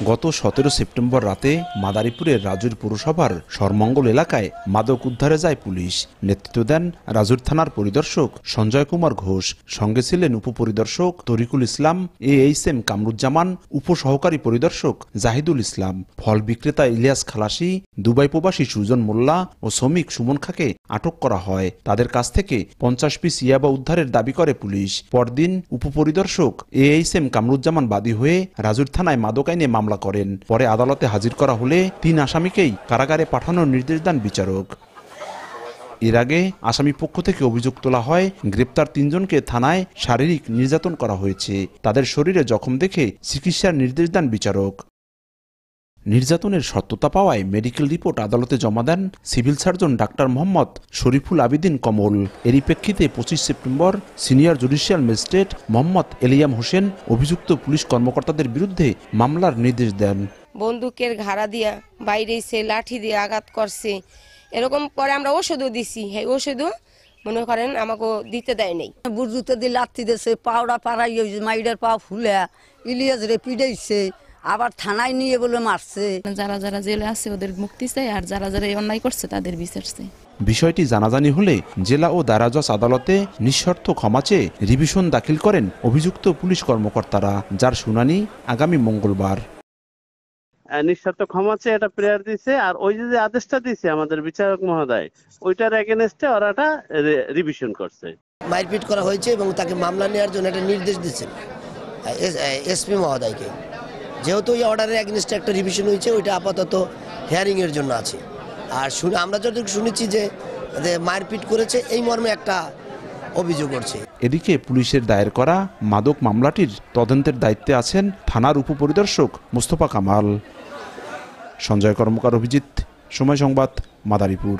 গত 17 সেপ্টেম্বর রাতে মাদারীপুরের রাজুর পৌরসভার সরমঙ্গল এলাকায় মাদক উদ্ধারে যায় পুলিশ। নেতৃত্ব দেন রাজুর থানার পরিদর্শক সঞ্জয় কুমার ঘোষ, সঙ্গে ছিলেন উপপরিদর্শক তরিকুল ইসলাম, AHM কামরুজ্জামান, উপসহকারী পরিদর্শক জাহিদুল ইসলাম। ফল বিক্রেতা ইলিয়াস খালাসি, দুবাই প্রবাসী সুজন মোল্লা ও শ্রমিক সুমন খাকে আটক করা হয়। তাদের কাছ থেকে 50 পিস ইয়াবা উদ্ধারের দাবি করে পুলিশ। পরদিন উপপরিদর্শক AHM কামরুজ্জামান বাদী হয়ে রাজুর থানায় মাদক আইনে মামলা করেন। পরে আদালতে হাজির করা হলে 3 আসামিকেই কারাগারে পাঠানোর নির্দেশ দেন বিচারক। এর আগে আসামি পক্ষ থেকে অভিযোগ তোলা হয়, গ্রেপ্তার 3 জনকে থানায় শারীরিক নির্যাতন করা হয়েছে। তাদের শরীরে জখম দেখে চিকিৎসার নির্দেশ দেন বিচারক। নির্যাতনের সত্যতা পাওয়ায় মেডিকেল রিপোর্ট আদালতে জমা দেন civil surgeon doctor Mohammad Shariful Abidin Kamal. এরই প্রেক্ষিতে 25 September senior judicial magistrate Mohammad Eliyam Hossain অভিযুক্ত পুলিশ কর্মকর্তাদের বিরুদ্ধে মামলার নির্দেশ দেন। বন্দুকের ঘাড়া দিয়া বাইরে এসে লাঠি দিয়ে আঘাত করছে, এরকম পরে আমরা ওষুধও দিছি, এই ওষুধও মনে করেন আমাকে দিতে দেয় নাই। বুঝতে দিয়ে লাঠি দিয়েছে, পাউডা পাড়াই মাইডের পা ফুলে ইলিয়াস রে পিড়াইছে, আবার থানায় নিয়ে বলে মারছে। যারা যারা জেলে আছে ওদের মুক্তি চাই, আর যারা যারা এই অন্যায় করছে তাদের বিচার চাই। বিষয়টি জানাজানি হলে জেলা ও দায়রা জজ আদালতে নিঃশর্ত ক্ষমা চেয়ে রিভিশন দাখিল করেন অভিযুক্ত পুলিশ কর্মকর্তারা, যার শুনানি আগামী মঙ্গলবার। নিঃশর্ত ক্ষমা চেয়ে এটা প্রেয়ার দিছে, আর ওই যে আদেশটা দিছে আমাদের বিচারক মহোদয়, ওইটার এগেনস্টে ওরা এটা রিভিশন করছে। মারপিট করা হয়েছে এবং তাকে মামলা নেওয়ার জন্য একটা নির্দেশ দিচ্ছেন SP মহোদয়কে। যেহেতু এই অর্ডারের এগেনস্টে একটা রিভিশন হয়েছে, ওইটা আপাতত হিয়ারিং এর জন্য আছে। আর আমরা যতটুকু শুনেছি যে মারপিট করেছে এই মর্মে একটা অভিযোগ করছে। এদিকে পুলিশের দায়ের করা মাদক মামলাটির তদন্তের দায়িত্বে আছেন থানার উপপরিদর্শক মোস্তফা কামাল। সঞ্জয় কর্মকার, অভিজিৎ, সময় সংবাদ, মাদারীপুর।